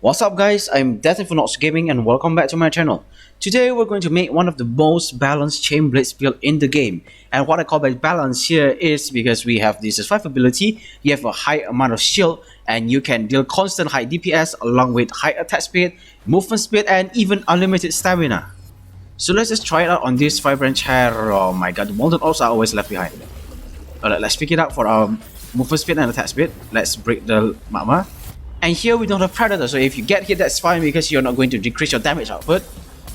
What's up guys, I'm DeatHInfernoXxGaming and welcome back to my channel. Today we're going to make one of the most balanced chain blades build in the game. And what I call by balance here is because we have this survivability, you have a high amount of shield, and you can deal constant high DPS along with high attack speed, movement speed, and even unlimited stamina. So let's just try it out on this 5-branch hair. Oh my god, the molten orbs are always left behind. Alright, let's pick it up for our movement speed and attack speed. Let's break the magma. And here we don't have Predator, so if you get hit, that's fine because you're not going to decrease your damage output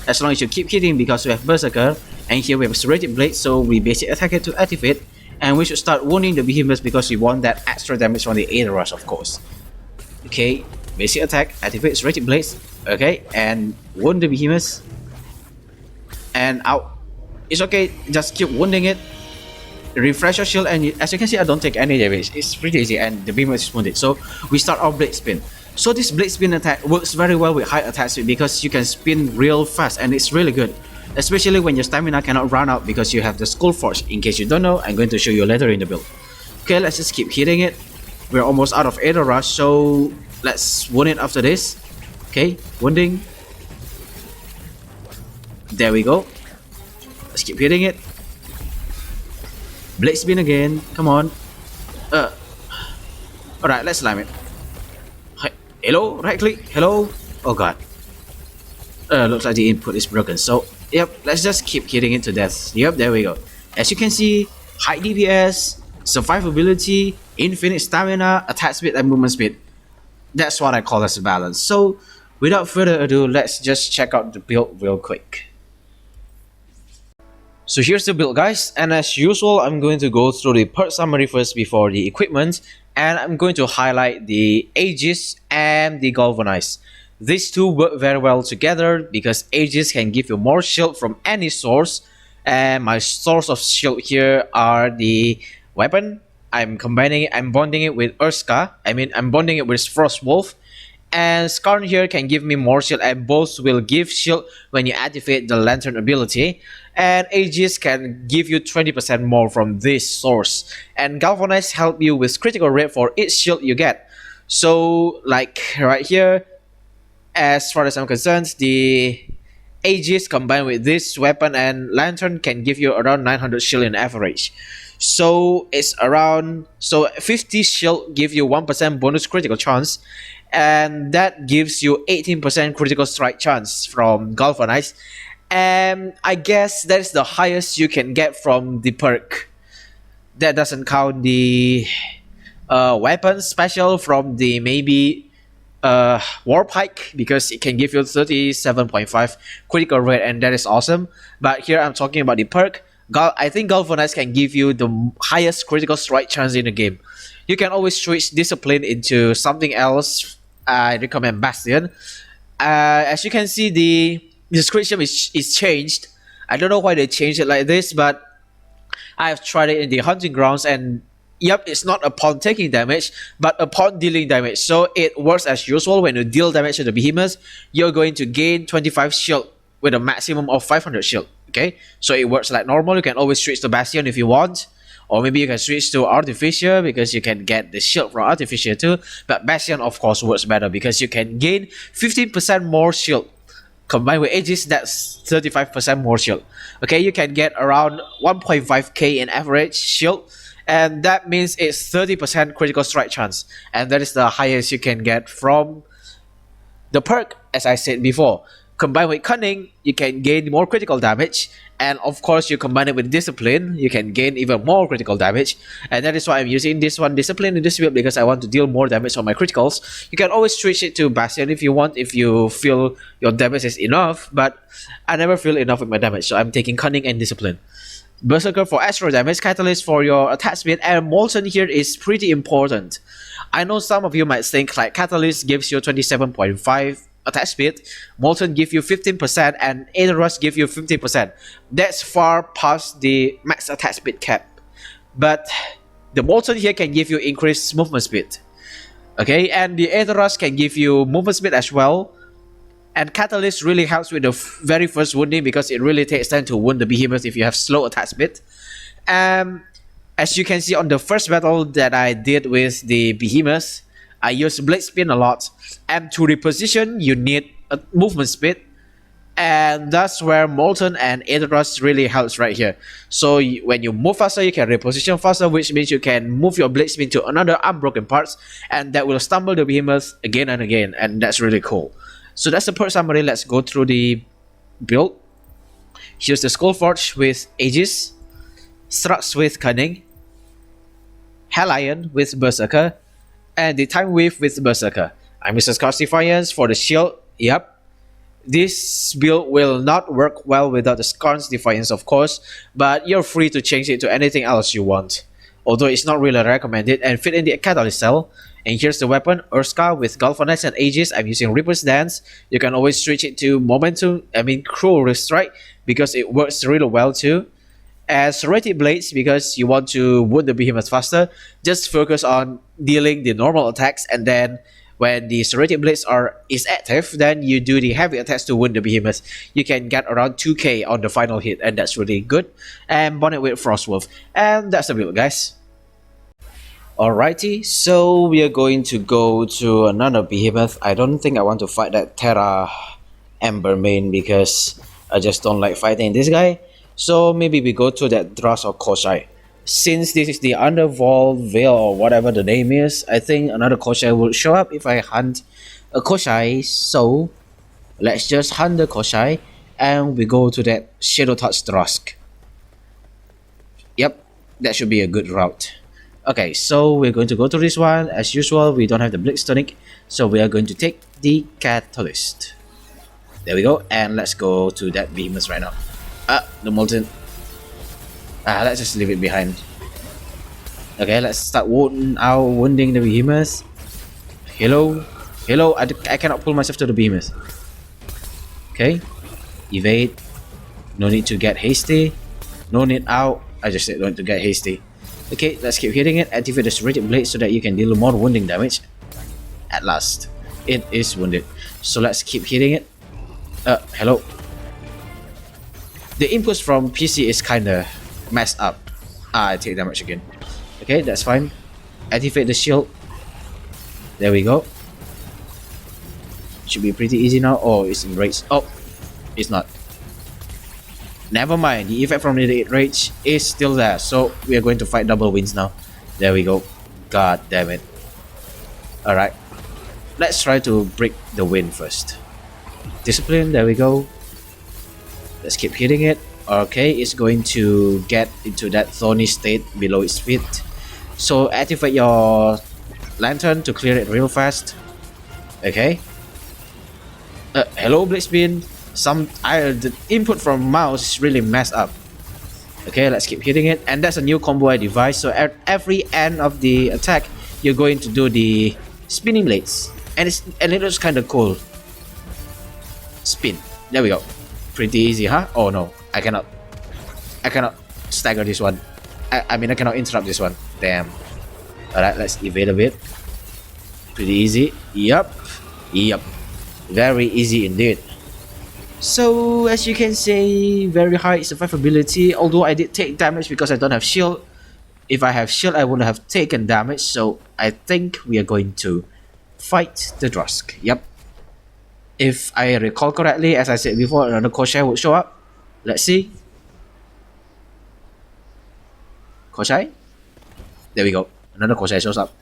as long as you keep hitting, because we have Berserker. And here we have a Serrated Blade, so we basic attack it to activate, and we should start wounding the behemoth because we want that extra damage from the Aether Rush, of course. Okay, basic attack, activate Serrated Blades, okay, and wound the behemoth. And out. It's okay, just keep wounding it. Refresh your shield, and as you can see, I don't take any damage. It's pretty easy, and the behemoth is wounded. So we start our blade spin. So this blade spin attack works very well with high attack speed because you can spin real fast, and it's really good, especially when your stamina cannot run out because you have the Skullforge. In case you don't know, I'm going to show you later in the build. Okay, let's just keep hitting it. We're almost out of Aether Rush, so let's wound it after this. Okay, wounding. There we go. Let's keep hitting it. Blade spin again, come on. Alright, let's slam it. Hi. Hello, right click, hello. Oh god. Looks like the input is broken. So, yep, let's just keep hitting it to death. Yep, there we go. As you can see, high DPS, survivability, infinite stamina, attack speed, and movement speed. That's what I call as a balance. So, without further ado, let's just check out the build real quick. So here's the build guys, and as usual I'm going to go through the perk summary first before the equipment, and I'm going to highlight the Aegis and the Galvanize. These two work very well together because Aegis can give you more shield from any source, and my source of shield here are the weapon. I'm bonding it with Urska, I'm bonding it with Frostwolf, and Skarn here can give me more shield, and both will give shield when you activate the Lantern ability. And Aegis can give you 20% more from this source, and Galvanize help you with critical rate for each shield you get. So like right here, as far as I'm concerned, the Aegis combined with this weapon and Lantern can give you around 900 shield in average. So it's around 50 shield give you 1% bonus critical chance, and that gives you 18% critical strike chance from Galvanize. And I guess that's the highest you can get from the perk. That doesn't count the weapon special from the maybe War Pike, because it can give you 37.5 critical rate, and that is awesome. But here I'm talking about the perk. I think Galvanize can give you the highest critical strike chance in the game. You can always switch Discipline into something else. I recommend Bastion. As you can see, the description is changed. I don't know why they changed it like this, but I've tried it in the hunting grounds, and yep, it's not upon taking damage but upon dealing damage. So it works as usual. When you deal damage to the behemoth, you're going to gain 25 shield with a maximum of 500 shield. Okay, so it works like normal. You can always switch to Bastion if you want, or maybe you can switch to Artificer because you can get the shield from Artificer too. But Bastion of course works better because you can gain 15% more shield. Combined with Aegis, that's 35% more shield. Okay, you can get around 1.5k in average shield, and that means it's 30% critical strike chance, and that is the highest you can get from the perk, as I said before. Combined with Cunning, you can gain more critical damage, and of course you combine it with Discipline, you can gain even more critical damage, and that is why I'm using this one, Discipline, in this build, because I want to deal more damage on my criticals. You can always switch it to Bastion if you want, if you feel your damage is enough, but I never feel enough with my damage, so I'm taking Cunning and Discipline. Berserker for extra damage, Catalyst for your attack speed, and Molten here is pretty important. I know some of you might think like Catalyst gives you 27.5 attack speed, Molten give you 15%, and Aether Rush give you 50%. That's far past the max attack speed cap. But the Molten here can give you increased movement speed. Okay, and the Aether Rush can give you movement speed as well. And Catalyst really helps with the very first wounding because it really takes time to wound the behemoth if you have slow attack speed. As you can see on the first battle that I did with the behemoth, I use blade spin a lot, and to reposition you need a movement speed, and that's where molten and Dauntless really helps right here. So when you move faster, you can reposition faster, which means you can move your blade spin to another unbroken parts, and that will stumble the behemoth again and again, and that's really cool. So that's the perk summary. Let's go through the build. Here's the Skullforge with Aegis, Struts with Cunning, Hellion with Berserker, and the Time Wave with Berserker. I'm Mr. Scar's Defiance for the shield. Yep. This build will not work well without the Scar's Defiance, of course, but you're free to change it to anything else you want. Although it's not really recommended, and fit in the Catalyst cell. And here's the weapon, Urska with Galvanize and Aegis. I'm using Reaper's Dance. You can always switch it to Cruel Strike, because it works really well too. And Serrated Blades, because you want to wound the behemoth faster. Just focus on dealing the normal attacks, and then when the Serrated Blades is active, then you do the heavy attacks to wound the behemoth. You can get around 2k on the final hit, and that's really good. And Bonnet with Frostwolf. And that's the build, guys. Alrighty, so we are going to go to another behemoth. I don't think I want to fight that Terra Ember main, because I just don't like fighting this guy. So maybe we go to that Dras or Koshai. Since this is the Underworld Veil or whatever the name is, I think another Koshai will show up if I hunt a Koshai. So let's just hunt the Koshai, and we go to that Shadow Touch Drask. Yep, that should be a good route. Okay, so we're going to go to this one. As usual, we don't have the Blitz Tonic, so we are going to take the Catalyst. There we go, and let's go to that behemoth right now. The molten. Let's just leave it behind. Okay, let's start wounding the behemoth. Hello, I cannot pull myself to the behemoth. Okay, evade. No need to get hasty. No need out. I just said don't need to get hasty. Okay, let's keep hitting it. Activate the Serrated Blade so that you can deal more wounding damage. At last, it is wounded. So let's keep hitting it. Hello. The inputs from PC is kinda messed up. I take damage again. Okay, that's fine. Activate the shield. There we go. Should be pretty easy now. Oh, it's enraged. Oh, it's not. Never mind, the effect from the rage is still there, so we are going to fight double wins now. There we go. God damn it. Alright, let's try to break the wind first. Discipline, there we go. Let's keep hitting it. Okay, it's going to get into that thorny state below its feet. So activate your lantern to clear it real fast. Okay. Hello, Blitzbeam. The input from mouse is really messed up. Okay, let's keep hitting it, and that's a new combo I devised. So at every end of the attack, you're going to do the spinning blades, and it looks kind of cool. Spin. There we go. Pretty easy, huh? Oh no, I cannot stagger this one. I cannot interrupt this one. Damn. All right, let's evade a bit. Pretty easy. Yep. Very easy indeed. So as you can see, very high survivability, although I did take damage because I don't have shield. If I have shield, I would have taken damage, so I think we are going to fight the Drusk. Yep. If I recall correctly, as I said before, another Koshai would show up. Let's see. Koshai? There we go. Another Koshai shows up.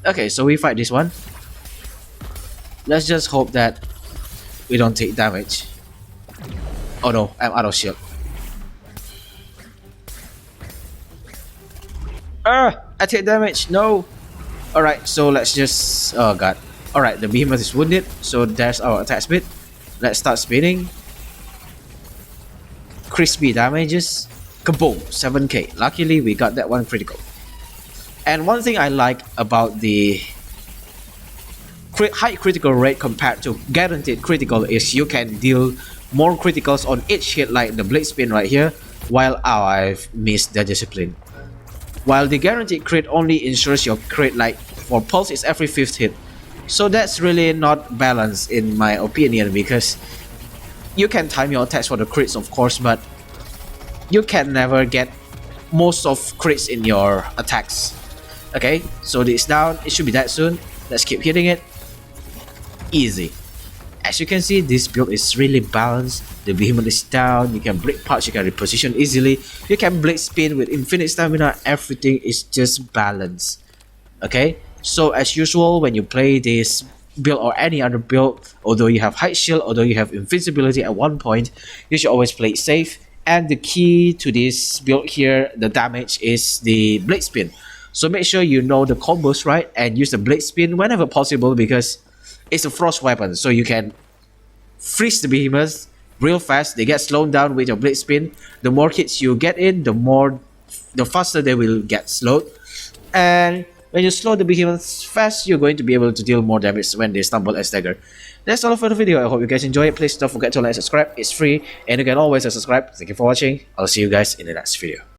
Okay, so we fight this one. Let's just hope that we don't take damage. Oh no, I'm out of shield. I take damage, no. Alright, so let's just, oh god. Alright, the behemoth is wounded, so there's our attack speed. Let's start spinning. Crispy damages. Kaboom, 7k. Luckily we got that one critical. And one thing I like about the high critical rate compared to guaranteed critical is you can deal more criticals on each hit, like the blade spin right here, while I've missed the discipline. While the guaranteed crit only ensures your crit, like for pulse, is every 5th hit. So that's really not balanced in my opinion, because you can time your attacks for the crits of course, but you can never get most of crits in your attacks. Okay, so it's down, it should be dead soon. Let's keep hitting it. Easy. As you can see, this build is really balanced. The behemoth is down, you can break parts, you can reposition easily, you can blade spin with infinite stamina, everything is just balanced. Okay, so as usual, when you play this build or any other build, although you have high shield, although you have invincibility at one point, you should always play it safe. And the key to this build here, the damage, is the blade spin. So make sure you know the combos right and use the blade spin whenever possible, because it's a frost weapon, so you can freeze the behemoths real fast. They get slowed down with your blade spin. The more hits you get in, the faster they will get slowed. And when you slow the behemoths fast, you're going to be able to deal more damage when they stumble and stagger. That's all for the video. I hope you guys enjoy it. Please don't forget to like and subscribe. It's free and you can always subscribe. Thank you for watching. I'll see you guys in the next video.